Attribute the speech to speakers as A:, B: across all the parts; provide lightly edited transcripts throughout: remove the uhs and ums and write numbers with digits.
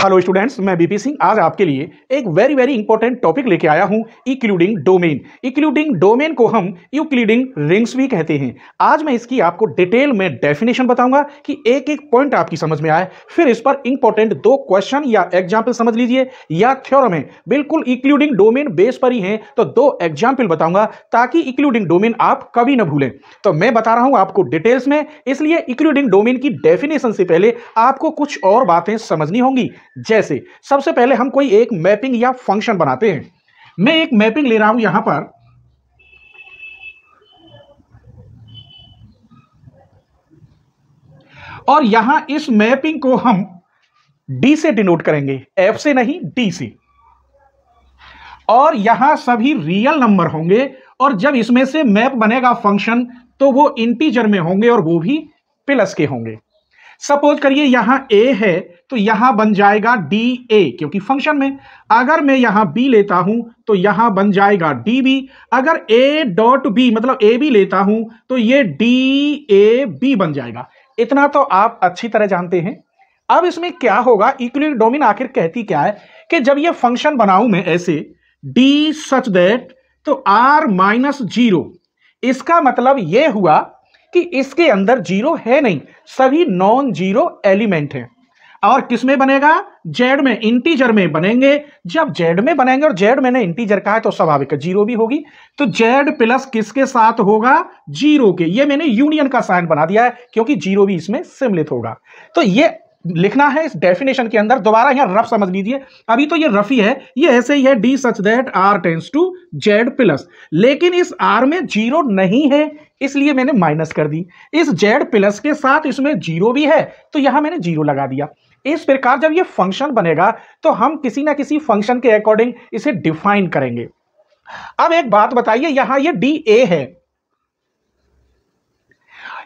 A: Hello students, मैं BP Singh आज आपके लिए एक वेरी इंपॉर्टेंट टॉपिक लेके आया हूं, यूक्लिडियन डोमेन। यूक्लिडियन डोमेन को हम यूक्लिडियन रिंग्स भी कहते हैं। आज मैं इसकी आपको डिटेल में डेफिनेशन बताऊंगा कि एक एक पॉइंट आपकी समझ में आए, फिर इस पर इंपॉर्टेंट दो क्वेश्चन या एग्जाम्पल समझ लीजिए या थ्योरम है, बिल्कुल यूक्लिडियन डोमेन बेस पर ही है, तो दो एग्जाम्पल बताऊंगा ताकि यूक्लिडियन डोमेन आप कभी ना भूलें। तो मैं बता रहा हूं आपको डिटेल्स में, इसलिए यूक्लिडियन डोमेन की डेफिनेशन से पहले आपको कुछ और बातें समझनी होंगी। जैसे सबसे पहले हम कोई एक मैपिंग या फंक्शन बनाते हैं। मैं एक मैपिंग ले रहा हूं यहां पर, और यहां इस मैपिंग को हम डी से डिनोट करेंगे, एफ से नहीं, डी से। और यहां सभी रियल नंबर होंगे, और जब इसमें से मैप बनेगा फंक्शन तो वो इंटीजर में होंगे और वो भी प्लस के होंगे। सपोज करिए यहां ए है तो यहां बन जाएगा डी ए, क्योंकि फंक्शन में। अगर मैं यहां बी लेता हूं तो यहां बन जाएगा डी बी। अगर ए डॉट बी मतलब ए बी लेता हूं तो ये डी ए बी बन जाएगा। इतना तो आप अच्छी तरह जानते हैं। अब इसमें क्या होगा, यूक्लिडियन डोमेन आखिर कहती क्या है कि जब ये फंक्शन बनाऊं मैं ऐसे डी सच दैट तो आर माइनस जीरो, इसका मतलब यह हुआ कि इसके अंदर जीरो है नहीं, सभी नॉन जीरो एलिमेंट हैं। और किस में बनेगा, जेड में, इंटीजर में बनेंगे। जब जेड में बनेंगे, और जेड मैंने इंटीजर कहा है तो स्वाभाविक जीरो भी होगी, तो जेड प्लस किसके साथ होगा, जीरो के। ये मैंने यूनियन का साइन बना दिया है क्योंकि जीरो भी इसमें सम्मिलित होगा। तो ये लिखना है इस डेफिनेशन के अंदर। दोबारा यहां रफ समझ लीजिए, अभी तो ये रफ ही है, ये ऐसे ही है, d such that r tends to z plus, लेकिन इस आर में जीरो नहीं है इसलिए मैंने माइनस कर दी। इस जेड प्लस के साथ इसमें जीरो भी है तो यहां मैंने जीरो लगा दिया। इस प्रकार जब ये फंक्शन बनेगा तो हम किसी ना किसी फंक्शन के अकॉर्डिंग इसे डिफाइन करेंगे। अब एक बात बताइए, यहां ये डी ए है,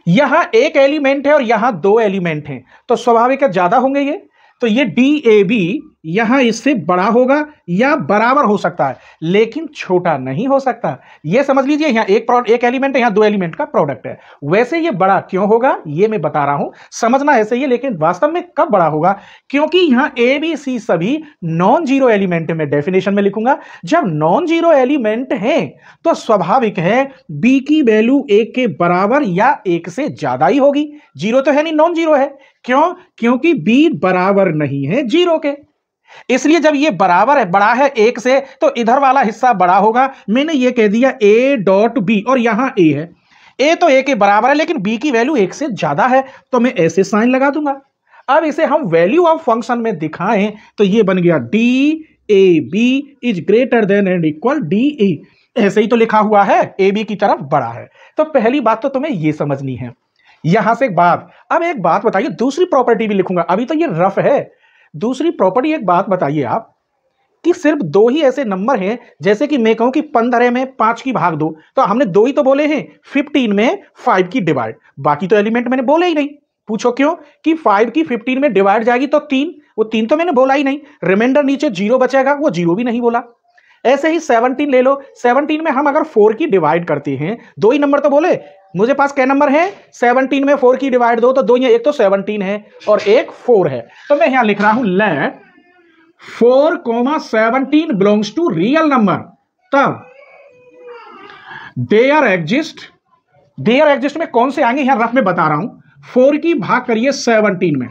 A: यहां एक एलिमेंट है और यहां दो एलिमेंट हैं, तो स्वाभाविक है ज्यादा होंगे ये। तो ये डी ए बी यहां इससे बड़ा होगा या बराबर हो सकता है, लेकिन छोटा नहीं हो सकता। यह समझ लीजिए, यहां एक एलिमेंट है, यहां दो एलिमेंट का प्रोडक्ट है। वैसे ये बड़ा क्यों होगा ये मैं बता रहा हूं, समझना ऐसे ही है, लेकिन वास्तव में कब बड़ा होगा, क्योंकि यहां ए बी सी सभी नॉन जीरो एलिमेंट में डेफिनेशन में लिखूंगा। जब नॉन जीरो एलिमेंट है तो स्वाभाविक है बी की वैल्यू एक के बराबर या एक से ज्यादा ही होगी। जीरो तो है नहीं, नॉन जीरो है। क्यों, क्योंकि बी बराबर नहीं है जीरो के, इसलिए जब ये बराबर है, बड़ा है एक से, तो इधर वाला हिस्सा बड़ा होगा। मैंने ये कह दिया ए डॉट बी, और यहां ए है, ए तो ए के बराबर है लेकिन बी की वैल्यू एक से ज्यादा है, तो मैं ऐसे साइन लगा दूंगा। अब इसे हम वैल्यू ऑफ फंक्शन में दिखाएं तो ये बन गया d a b is greater than and equal d a. ऐसे ही तो लिखा हुआ है, ए बी की तरफ बड़ा है। तो पहली बात तो तुम्हें ये समझनी है। यहां से एक बात, अब एक बात बताइए, दूसरी प्रॉपर्टी भी लिखूंगा, अभी तो ये रफ है। दूसरी प्रॉपर्टी एक बात बताइए आप कि सिर्फ दो ही ऐसे नंबर हैं, जैसे कि मैं कहूं कि 15 में 5 की भाग दो, तो हमने दो ही तो बोले हैं, 15 में 5 की डिवाइड, बाकी तो एलिमेंट मैंने बोले ही नहीं। पूछो क्यों, कि 5 की 15 में डिवाइड जाएगी तो 3, वो 3 तो मैंने बोला ही नहीं। रिमाइंडर नीचे जीरो बचेगा, वो जीरो भी नहीं बोला। ऐसे ही 17 ले लो, 17 में हम अगर 4 की डिवाइड करते हैं, दो ही नंबर तो बोले, मुझे पास क्या नंबर है, 17 में 4 की डिवाइड दो तो दो, एक तो 17 है और एक 4 है। तो मैं यहां लिख रहा हूं let 4,17 belongs to real number, तब देयर एग्जिस्ट में कौन से आएंगे, यहां रफ में बता रहा हूं। 4 की भाग करिए 17 में,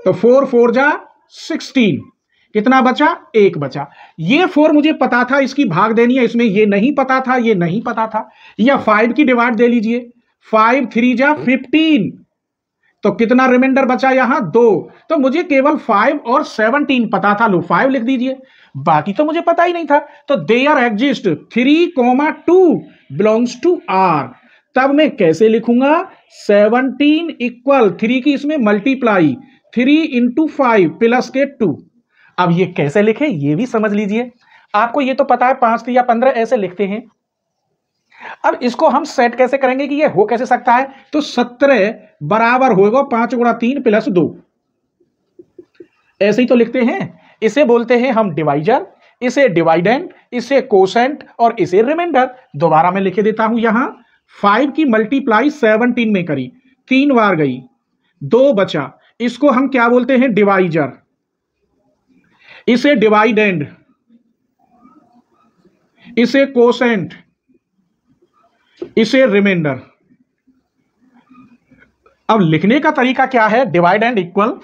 A: तो 4 4 जा 16, कितना बचा, एक बचा। ये 4 मुझे पता था इसकी भाग देनी है, इसमें ये नहीं पता था, ये नहीं पता था। या 5 की डिवाइड दे लीजिए, 5 3 जा 15, तो कितना रिमाइंडर बचा, यहां 2। तो मुझे केवल 5 और 17 पता था, लो 5 लिख दीजिए, बाकी तो मुझे पता ही नहीं था। तो there exist 3,2 belongs to are. तब मैं कैसे लिखूंगा, 17 इक्वल 3 की इसमें मल्टीप्लाई, 3 इंटू 5 प्लस के 2। अब ये कैसे लिखे ये भी समझ लीजिए। आपको ये तो पता है 5 या 15 ऐसे लिखते हैं। अब इसको हम सेट कैसे करेंगे कि ये हो कैसे सकता है, तो 17 बराबर होगा 5 गुणा 3 प्लस 2, ऐसे ही तो लिखते हैं। इसे बोलते हैं हम डिवाइजर, इसे डिवाइडेंड, इसे कोसेंट और इसे रिमाइंडर। दोबारा मैं लिख देता हूं, यहां 5 की मल्टीप्लाई 17 में करी, 3 बार गई, 2 बचा, इसको हम क्या बोलते हैं, डिवाइजर। इसे डिवाइडेंड, इसे कोसेंट, इसे रिमाइंडर। अब लिखने का तरीका क्या है? डिवाइड एंड इक्वल,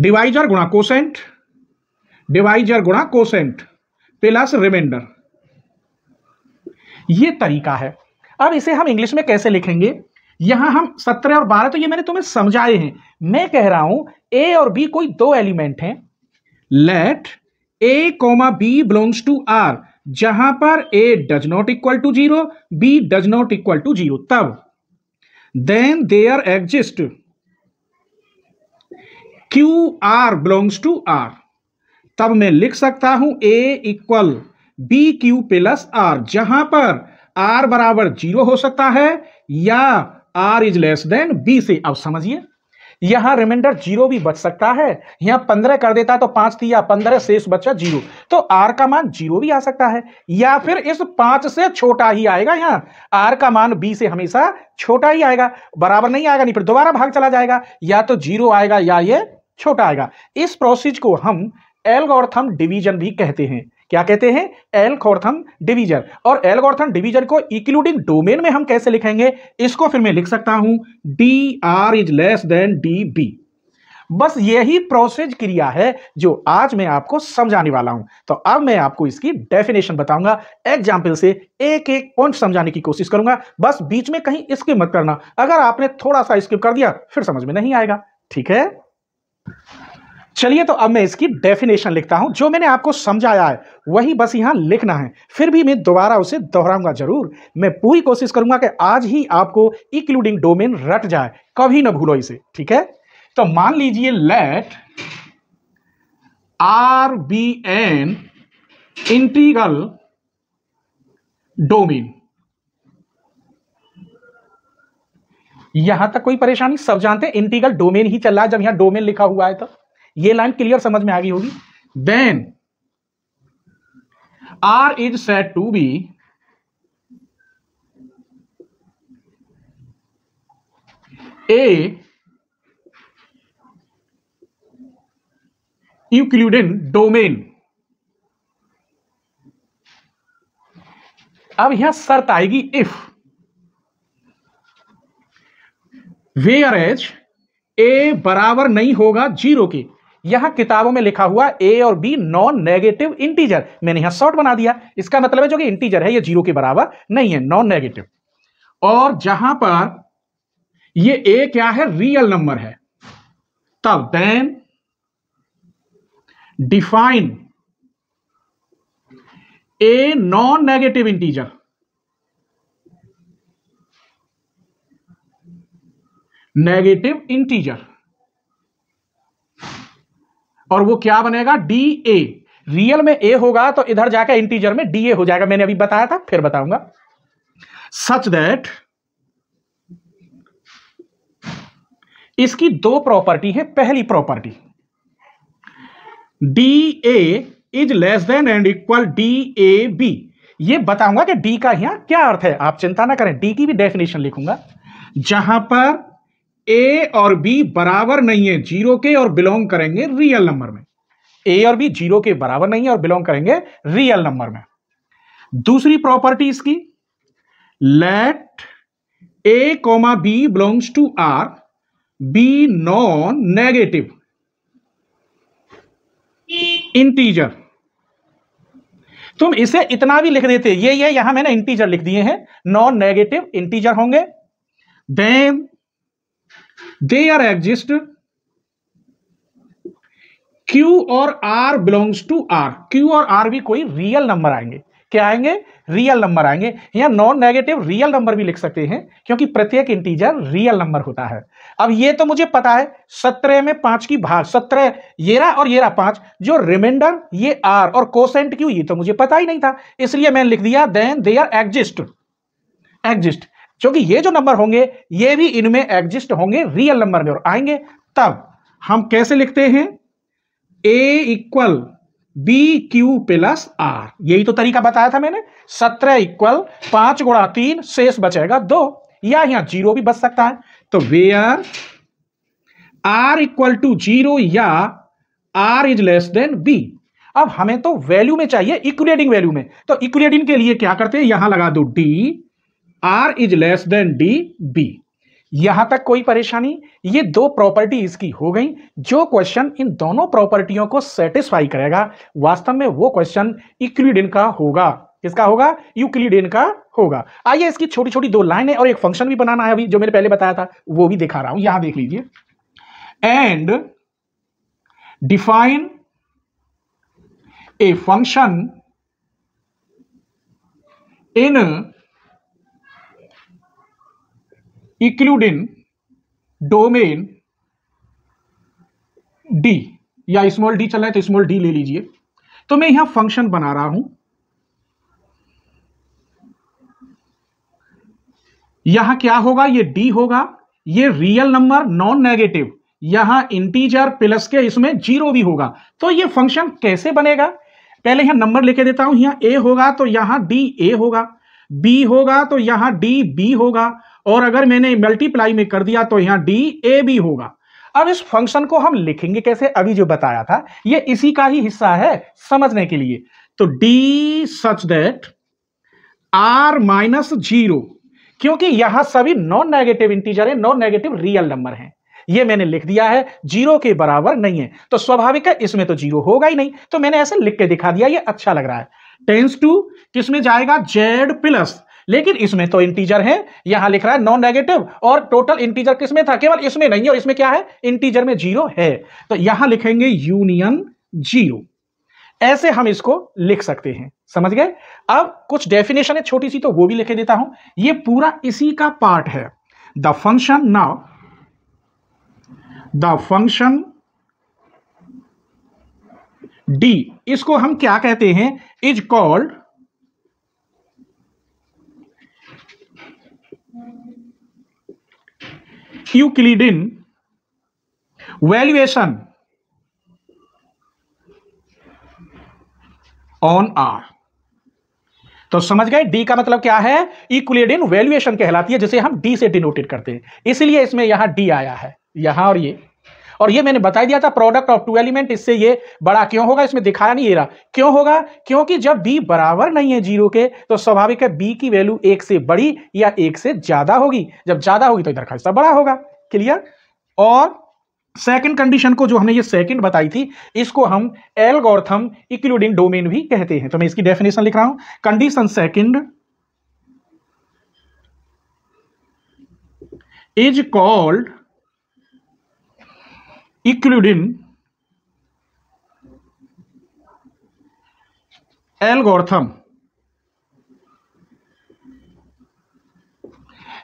A: डिवाइजर गुणा कोसेंट, डिवाइजर गुणा कोसेंट प्लस रिमाइंडर, ये तरीका है। अब इसे हम इंग्लिश में कैसे लिखेंगे? यहां हम 17 और 12 तो ये मैंने तुम्हें समझाए हैं। मैं कह रहा हूं ए और बी कोई दो एलिमेंट हैं। Let A comma B belongs to are, जहां पर A does not equal to 0, B does not equal to 0, तब then there exist Q R belongs to are. तब मैं लिख सकता हूं A equal B Q plus R, जहां पर आर बराबर 0 हो सकता है या are is less than B से। अब समझिए, यहां रिमाइंडर 0 भी बच सकता है। यहां 15 कर देता तो 5 दिया 15, शेष बचा 0, तो आर का मान 0 भी आ सकता है, या फिर इस 5 से छोटा ही आएगा। यहां आर का मान बी से हमेशा छोटा ही आएगा, बराबर नहीं आएगा, नहीं फिर दोबारा भाग चला जाएगा, या तो 0 आएगा या ये छोटा आएगा। इस प्रोसेस को हम एल्गोरिथम डिवीजन भी कहते हैं। क्या कहते हैं? Algorithm division. और एल्गोरिथम डिवीजन को इंक्लूडिंग डोमेन में हम कैसे लिखेंगे? इसको फिर मैं लिख सकता हूं d r is less than d b. बस यही प्रोसेस क्रिया है जो आज मैं आपको समझाने वाला हूं। तो अब मैं आपको इसकी डेफिनेशन बताऊंगा, एग्जाम्पल से एक एक पॉइंट समझाने की कोशिश करूंगा। बस बीच में कहीं स्किप मत करना, अगर आपने थोड़ा सा स्किप कर दिया फिर समझ में नहीं आएगा। ठीक है, चलिए तो अब मैं इसकी डेफिनेशन लिखता हूं। जो मैंने आपको समझाया है वही बस यहां लिखना है, फिर भी मैं दोबारा उसे दोहराऊंगा जरूर। मैं पूरी कोशिश करूंगा कि आज ही आपको इंक्लूडिंग डोमेन रट जाए, कभी ना भूलो इसे। ठीक है, तो मान लीजिए let r be an integral domain. यहां तक कोई परेशानी? सब जानते हैं इंटीग्रल डोमेन ही चल रहा है। जब यहां डोमेन लिखा हुआ है तो ये लाइन क्लियर समझ में आ गई होगी। Then r is said to be a Euclidean domain. अब यहां शर्त आएगी इफ, वेयर एज ए बराबर नहीं होगा 0 के। यहां किताबों में लिखा हुआ ए और बी नॉन नेगेटिव इंटीजर, मैंने यहां शॉर्ट बना दिया। इसका मतलब है जो कि इंटीजर है ये 0 के बराबर नहीं है, नॉन नेगेटिव। और जहां पर ये ए क्या है? रियल नंबर है। तब then define a non negative integer. Negative integer, और वो क्या बनेगा? D A. रियल में ए होगा तो इधर जाकर इंटीजर में डी ए हो जाएगा, मैंने अभी बताया था, फिर बताऊंगा। सच दैट, इसकी दो प्रॉपर्टी है। पहली property d a is less than and equal d a b. ये बताऊंगा कि डी का यहां क्या अर्थ है, आप चिंता ना करें, डी की भी डेफिनेशन लिखूंगा। जहां पर ए और बी बराबर नहीं है 0 के और बिलोंग करेंगे रियल नंबर में। ए और बी 0 के बराबर नहीं है और बिलोंग करेंगे रियल नंबर में। दूसरी प्रॉपर्टी इसकी, let A comma B belongs to r, b non negative integer. तुम इसे इतना भी लिख देते, ये यहां मैंने इंटीजर लिख दिए हैं, नॉन नेगेटिव इंटीजर होंगे। देन देयर एग्जिस्ट क्यू और r belongs to r. Q और आर भी कोई रियल नंबर आएंगे। क्या आएंगे? रियल नंबर आएंगे। यहां नॉन नेगेटिव रियल नंबर भी लिख सकते हैं क्योंकि प्रत्येक इंटीजर रियल नंबर होता है। अब ये तो मुझे पता है 17 में 5 की भाग 17, ये रहा और ये रहा 5, जो रिमाइंडर ये आर और कोसेंट क्यू, ये तो मुझे पता ही नहीं था, इसलिए मैंने लिख दिया देन देयर एग्जिस्ट, क्योंकि ये जो नंबर होंगे ये भी इनमें एग्जिस्ट होंगे रियल नंबर में और आएंगे। तब हम कैसे लिखते हैं? A equal B Q plus R, यही तो तरीका बताया था मैंने। 17 इक्वल 5 गुणा 3, शेष बचेगा 2, या यहां 0 भी बच सकता है। तो वेयर आर इक्वल टू 0 या are is less than b. अब हमें तो वैल्यू में चाहिए, इक्विलेटिंग वैल्यू में, तो इक्विलेटिंग के लिए क्या करते हैं, यहां लगा दो d, r is less than d b. यहां तक कोई परेशानी? ये दो प्रॉपर्टी इसकी हो गई। जो क्वेश्चन इन दोनों प्रॉपर्टियों को सेटिस्फाई करेगा वास्तव में वो क्वेश्चन यूक्लिडियन का होगा। किसका होगा? यूक्लिडियन का होगा। आइए इसकी छोटी छोटी दो लाइनें और एक फंक्शन भी बनाना है, अभी जो मैंने पहले बताया था वो भी दिखा रहा हूं, यहां देख लीजिए। And define a function in Euclidean domain D, या स्मॉल डी चल रहा है तो स्मॉल डी ले लीजिए। तो मैं यहां फंक्शन बना रहा हूं, यहां क्या होगा, ये डी होगा, ये रियल नंबर नॉन नेगेटिव, यहां इंटीजर प्लस के इसमें जीरो भी होगा। तो ये फंक्शन कैसे बनेगा? पहले यहां नंबर लिखे देता हूं, यहां ए होगा तो यहां डी ए होगा, बी होगा तो यहां डी बी होगा, और अगर मैंने मल्टीप्लाई में कर दिया तो यहां डी ए बी होगा। अब इस फंक्शन को हम लिखेंगे कैसे? अभी जो बताया था ये इसी का ही हिस्सा है समझने के लिए। तो d such that r minus zero, क्योंकि यहां सभी नॉन नेगेटिव इंटीजर है, नॉन नेगेटिव रियल नंबर है, ये मैंने लिख दिया है, जीरो के बराबर नहीं है, तो स्वाभाविक है इसमें तो जीरो होगा ही नहीं, तो मैंने ऐसे लिख के दिखा दिया, ये अच्छा लग रहा है। टेंस टू किसमें जाएगा? जेड प्लस, लेकिन इसमें तो इंटीजर है, यहां लिख रहा है नॉन नेगेटिव, और टोटल इंटीजर किसमें था? केवल इसमें नहीं है, और इसमें क्या है? इंटीजर में जीरो है, तो यहां लिखेंगे यूनियन जीरो। ऐसे हम इसको लिख सकते हैं, समझ गए? अब कुछ डेफिनेशन है छोटी सी, तो वो भी लिख देता हूं, ये पूरा इसी का पार्ट है। The function now, the function d, इसको हम क्या कहते हैं? Is called Euclidean valuation on r. तो समझ गए, डी का मतलब क्या है? यूक्लिडियन वैल्यूएशन कहलाती है, जिसे हम डी से डिनोटेड करते हैं, इसलिए इसमें यहां डी आया है, यहां और ये मैंने बता दिया था प्रोडक्ट ऑफ टू एलिमेंट, इससे ये बड़ा क्यों होगा? इसमें दिखाया नहीं, ये रहा क्यों होगा, क्योंकि जब b बराबर नहीं है जीरो के तो स्वाभाविक है b की वैल्यू एक से बड़ी या एक से ज्यादा होगी, जब ज्यादा होगी तो इधर का हिस्सा बड़ा होगा। क्लियर? और सेकंड कंडीशन को, जो हमने ये सेकंड बताई थी, इसको हम एल्गोरिथम इंक्लूडिंग डोमेन भी कहते हैं। तो मैं इसकी डेफिनेशन लिख रहा हूं, condition second is called Euclidean algorithm.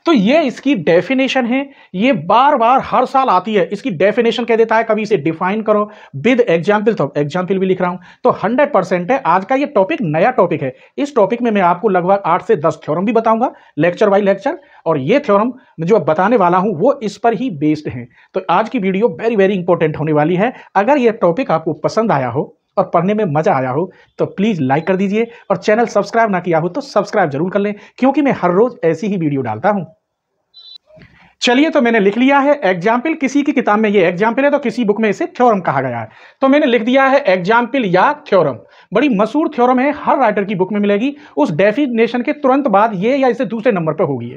A: तो ये इसकी डेफिनेशन है, ये बार बार हर साल आती है, इसकी डेफिनेशन कह देता है, कभी इसे डिफाइन करो विद एग्जाम्पल, तो एग्जाम्पल भी लिख रहा हूं। तो 100% है, आज का ये टॉपिक नया टॉपिक है, इस टॉपिक में मैं आपको लगभग 8 से 10 थ्योरम भी बताऊंगा लेक्चर बाय लेक्चर, और ये थ्योरम जो अब बताने वाला हूं वो इस पर ही बेस्ड है। तो आज की वीडियो वेरी वेरी इंपॉर्टेंट होने वाली है। अगर ये टॉपिक आपको पसंद आया हो और पढ़ने में मजा आया हो तो प्लीज लाइक कर दीजिए, और चैनल सब्सक्राइब ना किया हो तो सब्सक्राइब जरूर कर लें, क्योंकि मैं हर रोज ऐसी ही वीडियो डालता हूं। चलिए, तो मैंने लिख लिया है एग्जाम्पल, किसी की किताब में ये एग्जाम्पल है तो किसी बुक में इसे थ्योरम कहा गया है, तो मैंने लिख दिया है एग्जाम्पल या थ्योरम। बड़ी मशहूर थ्योरम है, हर राइटर की बुक में मिलेगी, उस डेफिनेशन के तुरंत बाद ये या इसे दूसरे नंबर पर होगी।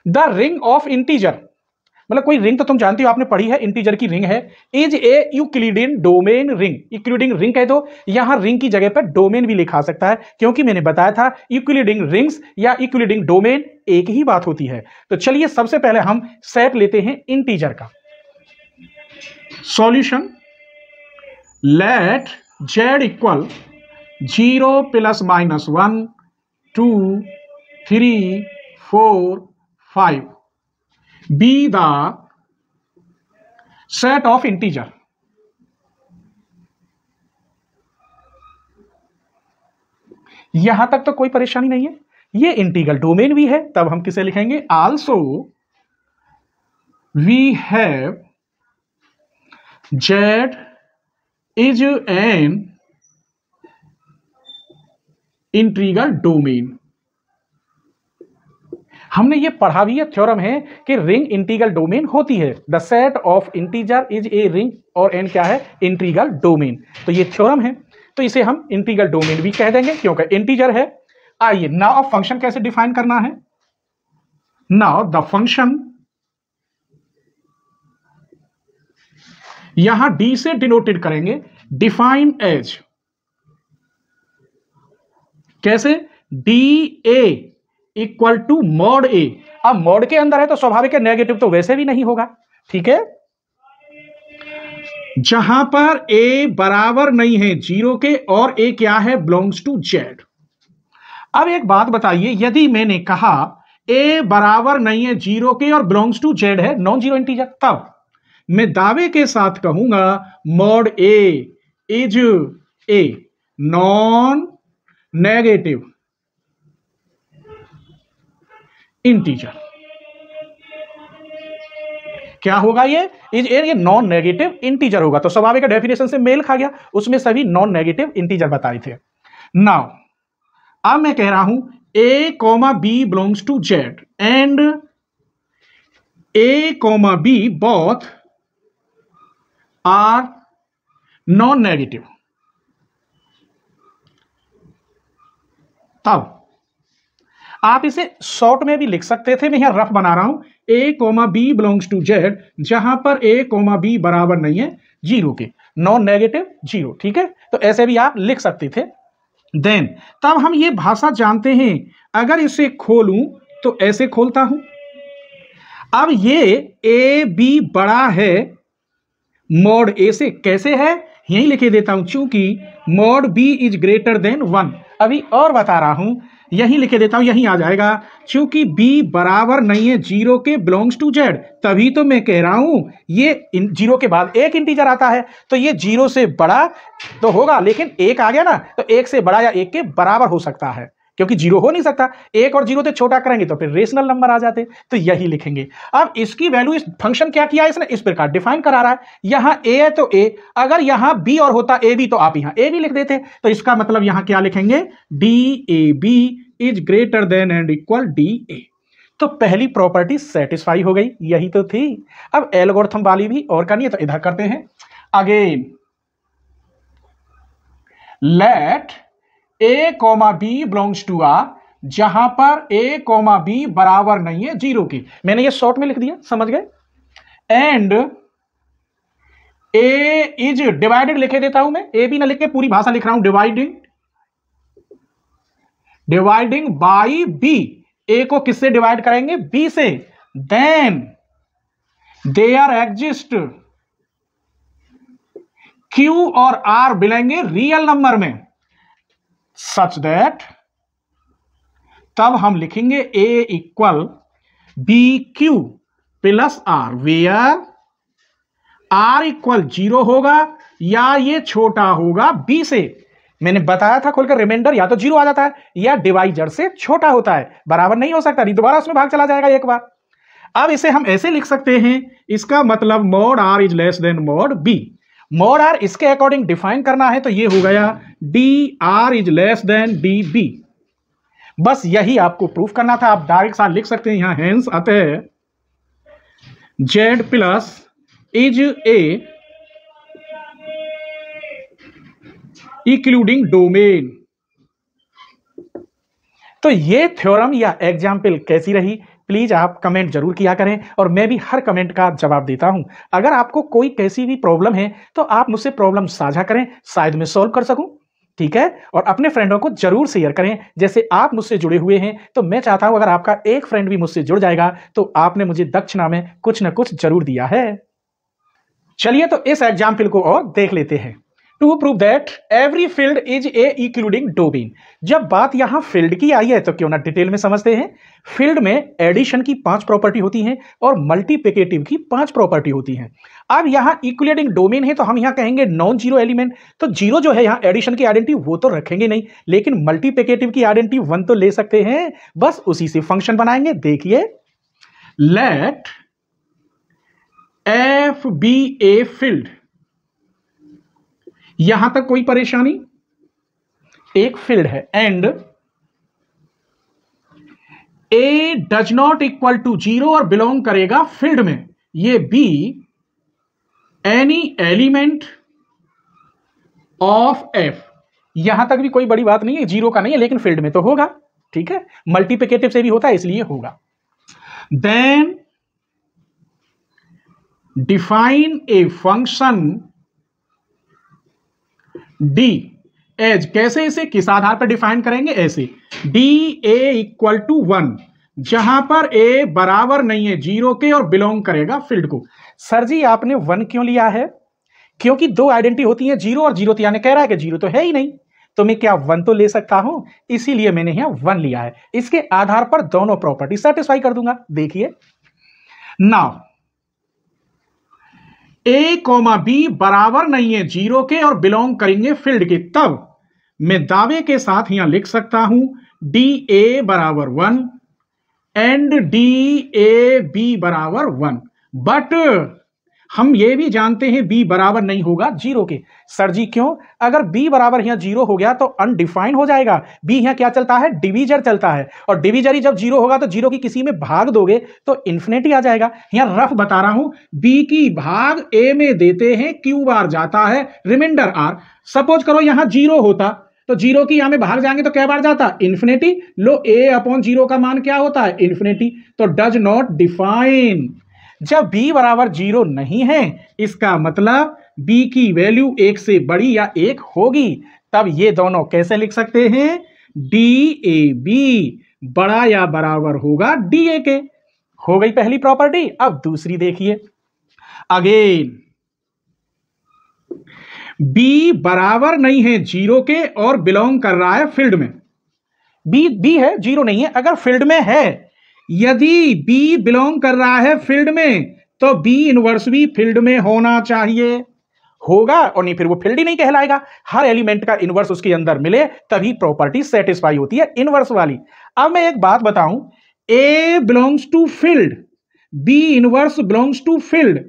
A: द रिंग ऑफ इंटीजर, मतलब कोई रिंग तो तुम जानती हो, आपने पढ़ी है, इंटीजर की रिंग है, is a Euclidean domain ring. Euclidean ring कह दो, यहां रिंग की जगह पर डोमेन भी लिखा सकता है, क्योंकि मैंने बताया था यूक्लिडियन रिंग्स या यूक्लिडियन डोमेन एक ही बात होती है। तो चलिए सबसे पहले हम सेट लेते हैं इंटीजर का। Solution, let z equal 0 plus minus 1 2 3 4 5 be the set of integer। यहां तक तो कोई परेशानी नहीं है, ये इंटीग्रल डोमेन भी है, तब हम किसे लिखेंगे? Also we have z is an integral domain. हमने ये पढ़ा भी है, थ्योरम है कि रिंग इंटीग्रल डोमेन होती है। The set of integer is a ring और एन क्या है, इंटीग्रल डोमेन। तो ये थ्योरम है, तो इसे हम इंटीग्रल डोमेन भी कह देंगे क्योंकि इंटीजर है। आइए नाउ अब फंक्शन कैसे डिफाइन करना है। नाउ द फंक्शन, यहां डी से डिनोटेड करेंगे, डिफाइन एज, कैसे, D A equal to mod A. अब मॉड के अंदर है तो स्वाभाविक है नेगेटिव तो वैसे भी नहीं होगा, ठीक है। जहां पर ए बराबर नहीं है जीरो के और ए क्या है, बिलोंग्स टू जेड। अब एक बात बताइए, यदि मैंने कहा ए बराबर नहीं है जीरो के और बिलोंग्स टू जेड है, नॉन जीरो इंटीजर, तब मैं दावे के साथ कहूंगा mod A is a non negative integer. क्या होगा, ये नॉन नेगेटिव इंटीजर होगा। तो स्वाभाविक डेफिनेशन से मेल खा गया, उसमें सभी नॉन नेगेटिव इंटीजर बताए थे। नाउ अब मैं कह रहा हूं A comma B belongs to Z and A comma B both are non negative. तब आप इसे शॉर्ट में भी लिख सकते थे, मैं यहां रफ बना रहा हूं, A comma B belongs to Z, जहां पर ए कोमा बी बराबर नहीं है जीरो के, नॉन नेगेटिव जीरो, ठीक है। तो ऐसे भी आप लिख सकते थे। देन तब हम ये भाषा जानते हैं, अगर इसे खोलूं तो ऐसे खोलता हूं। अब ये ए बी बड़ा है मॉड ए से, कैसे है, यही लिखे देता हूं, चूंकि mod b is greater than 1। अभी और बता रहा हूं, यही लिखे देता हूं, यही आ जाएगा, चूंकि b बराबर नहीं है जीरो के, बिलोंग्स टू जेड, तभी तो मैं कह रहा हूं ये जीरो के बाद एक इंटीजर आता है तो ये जीरो से बड़ा तो होगा, लेकिन एक आ गया ना तो एक से बड़ा या एक के बराबर हो सकता है, क्योंकि जीरो हो नहीं सकता, एक और जीरो से छोटा करेंगे तो फिर रेशनल नंबर आ जाते, तो यही लिखेंगे। अब इसकी वैल्यू, इस फंक्शन क्या किया है इसने, इस प्रकार डिफाइन करा रहा है, यहां ए है तो ए, अगर यहां बी और होता ए बी तो आप यहां ए बी लिख देते, तो इसका मतलब यहां क्या लिखेंगे, d a b is greater than and equal d a. तो पहली प्रॉपर्टी सेटिस्फाई हो गई, यही तो थी। अब एल्गोरिथम वाली भी और करनी है तो इधर करते हैं। Again let A comma B belongs to are, जहां पर ए कॉमा बी बराबर नहीं है जीरो की, मैंने ये शॉर्ट में लिख दिया, समझ गए। एंड ए इज डिवाइडेड लिखे देता हूं मैं, ए भी ना लिख के पूरी भाषा लिख रहा हूं, डिवाइडिंग बाई बी, ए को किससे डिवाइड करेंगे, बी से। देन देयर एग्जिस्ट क्यू और आर मिलेंगे रियल नंबर में, सच दैट, तब हम लिखेंगे A equal B Q plus R, where R equal zero होगा या ये छोटा होगा बी से। मैंने बताया था खोलकर, रिमाइंडर या तो जीरो आ जाता है या डिवाइजर से छोटा होता है, बराबर नहीं हो सकता, नहीं दोबारा उसमें भाग चला जाएगा एक बार। अब इसे हम ऐसे लिख सकते हैं, इसका मतलब mod r is less than mod b. Mod r इसके अकॉर्डिंग डिफाइन करना है तो ये हो गया d r is less than d b. बस यही आपको प्रूफ करना था, आप डायरेक्ट साथ लिख सकते हैं, यहां हेंस आते हैं Z plus is a including domain. तो ये थ्योरम या एग्जाम्पल कैसी रही, प्लीज आप कमेंट जरूर किया करें और मैं भी हर कमेंट का जवाब देता हूं। अगर आपको कोई कैसी भी प्रॉब्लम है तो आप मुझसे प्रॉब्लम साझा करें, शायद मैं सॉल्व कर सकूं, ठीक है। और अपने फ्रेंडों को जरूर शेयर करें, जैसे आप मुझसे जुड़े हुए हैं तो मैं चाहता हूं अगर आपका एक फ्रेंड भी मुझसे जुड़ जाएगा तो आपने मुझे दक्षिणा में कुछ ना कुछ जरूर दिया है। चलिए तो इस एग्जाम्पल को और देख लेते हैं। To prove that every field is a including domain. जब बात यहां फील्ड की आई है तो क्यों ना डिटेल में समझते हैं। फील्ड में एडिशन की 5 प्रॉपर्टी होती हैं और मल्टीप्लिकेटिव की 5 प्रॉपर्टी होती हैं। अब यहां इंक्लूडिंग डोमेन है तो हम यहां कहेंगे नॉन जीरो एलिमेंट, तो जीरो जो है यहां एडिशन की आइडेंटिटी वो तो रखेंगे नहीं, लेकिन मल्टीप्लिकेटिव की आइडेंटिटी 1 तो ले सकते हैं, बस उसी से फंक्शन बनाएंगे। देखिए let f be a field, यहां तक कोई परेशानी, एक फील्ड है, and a does not equal to 0 और बिलोंग करेगा फील्ड में, ये be any element of f. यहां तक भी कोई बड़ी बात नहीं है, 0 का नहीं है लेकिन फील्ड में तो होगा, ठीक है, मल्टीप्लिकेटिव से भी होता है इसलिए होगा। Then define a function d as, कैसे, इसे किस आधार पर डिफाइन करेंगे, ऐसे डी ए इक्वल टू 1, जहां पर ए बराबर नहीं है 0 के और बिलोंग करेगा फील्ड को। सर जी आपने 1 क्यों लिया है? क्योंकि दो आइडेंटिटी होती है 0 और 0, तो यानी कह रहा है कि 0 तो है ही नहीं, तो मैं क्या 1 तो ले सकता हूं, इसीलिए मैंने यहां 1 लिया है। इसके आधार पर दोनों प्रॉपर्टी सेटिस्फाई कर दूंगा। देखिए नाउ ए कॉमा बी बराबर नहीं है 0 के और बिलोंग करेंगे फील्ड के, तब मैं दावे के साथ यहां लिख सकता हूं डी ए बराबर 1 एंड डी ए बी बराबर 1। बट हम ये भी जानते हैं बी बराबर नहीं होगा 0 के। सर जी क्यों? अगर बी बराबर यहां 0 हो गया तो अनडिफाइंड हो जाएगा। बी यहां क्या चलता है, डिवीजर चलता है, और डिवीजर ही जब 0 होगा तो 0 की किसी में भाग दोगे तो इन्फिनिटी आ जाएगा। यहां रफ बता रहा हूं, बी की भाग ए में देते हैं, क्यू बार जाता है रिमाइंडर आर। सपोज करो यहां 0 होता तो 0 की यहां में भाग जाएंगे तो क्या बार जाता, इन्फिनिटी। लो ए अपॉन 0 का मान क्या होता है, इन्फिनिटी। तो डज नॉट डिफाइन। जब b बराबर 0 नहीं है, इसका मतलब b की वैल्यू 1 से बड़ी या 1 होगी, तब ये दोनों कैसे लिख सकते हैं, डी ए बी बड़ा या बराबर होगा डी ए के। हो गई पहली प्रॉपर्टी। अब दूसरी देखिए, अगेन b बराबर नहीं है 0 के और बिलोंग कर रहा है फील्ड में। b है, 0 नहीं है। अगर फील्ड में है, यदि B बिलोंग कर रहा है फील्ड में, तो B इनवर्स भी फील्ड में होना चाहिए। होगा और नहीं फिर वो फील्ड ही नहीं कहलाएगा। हर एलिमेंट का इनवर्स उसके अंदर मिले तभी प्रॉपर्टी सेटिस्फाई होती है, इनवर्स वाली। अब मैं एक बात बताऊं, A belongs to field, B inverse belongs to field,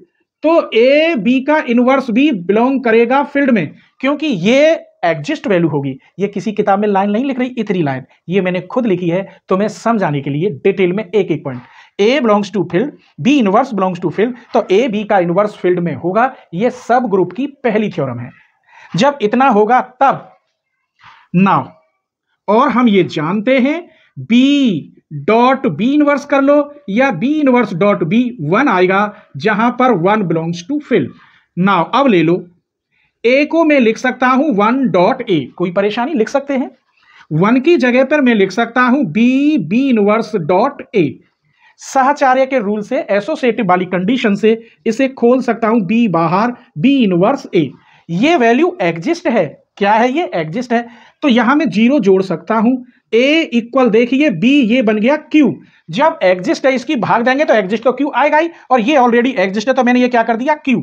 A: तो A B का इनवर्स भी बिलोंग करेगा फील्ड में, क्योंकि ये एग्जिस्ट वैल्यू होगी। ये किसी किताब में लाइन नहीं लिख रही, इतनी लाइन ये मैंने खुद लिखी है, तो मैं समझाने के लिए डिटेल में एक एक point. A belongs to field, b inverse belongs to field, तो ए बी का इनवर्स फील्ड में होगा। ये सब ग्रुप की पहली थ्योरम है। जब इतना होगा तब नाउ, और हम ये जानते हैं बी डॉट बी इनवर्स कर लो या बी इनवर्स डॉट बी 1 आएगा, जहां पर 1 बिलोंग्स टू फील्ड। नाउ अब ले लो, ए को मैं लिख सकता हूं 1 डॉट ए, कोई परेशानी, लिख सकते हैं। 1 की जगह पर मैं लिख सकता हूं बी इनवर्स डॉट ए। साहचर्य के रूल से, एसोसिएटिव वाली कंडीशन से इसे खोल सकता हूं बी बाहर, बी इनवर्स ए। ये वैल्यू एग्जिस्ट है। क्या है ये, एग्जिस्ट है। तो यहां मैं 0 जोड़ सकता हूं। ए इक्वल देखिए बी, ये बन गया क्यू। जब एग्जिस्ट है इसकी भाग देंगे तो एग्जिस्ट तो क्यू आएगा ही, और ये ऑलरेडी एग्जिस्ट है तो मैंने ये क्या कर दिया, क्यू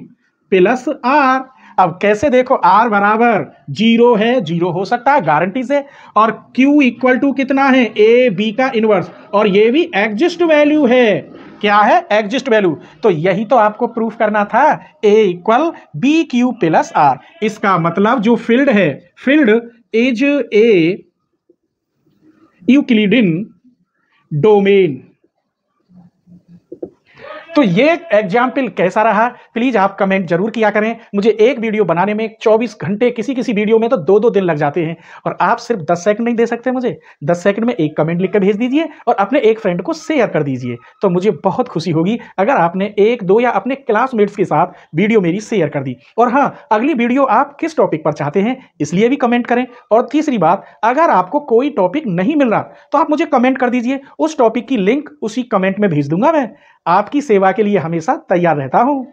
A: प्लस आर। अब कैसे देखो, r बराबर 0 है, 0 हो सकता है गारंटी से, और q इक्वल टू कितना है, a b का इनवर्स, और ये भी एग्जिस्ट वैल्यू है। क्या है, एग्जिस्ट वैल्यू। तो यही तो आपको प्रूफ करना था, a equal B Q plus r. इसका मतलब जो फील्ड है, field is a Euclidean domain. तो ये एग्जाम्पल कैसा रहा, प्लीज आप कमेंट जरूर किया करें। मुझे एक वीडियो बनाने में 24 घंटे, किसी वीडियो में तो 2-2 दिन लग जाते हैं, और आप सिर्फ 10 सेकंड नहीं दे सकते मुझे। 10 सेकंड में एक कमेंट लिख कर भेज दीजिए और अपने एक फ्रेंड को शेयर कर दीजिए, तो मुझे बहुत खुशी होगी अगर आपने 1-2 या अपने क्लासमेट्स के साथ वीडियो मेरी शेयर कर दी। और हाँ, अगली वीडियो आप किस टॉपिक पर चाहते हैं इसलिए भी कमेंट करें। और तीसरी बात, अगर आपको कोई टॉपिक नहीं मिल रहा तो आप मुझे कमेंट कर दीजिए, उस टॉपिक की लिंक उसी कमेंट में भेज दूंगा। मैं आपकी सेवा के लिए हमेशा तैयार रहता हूं।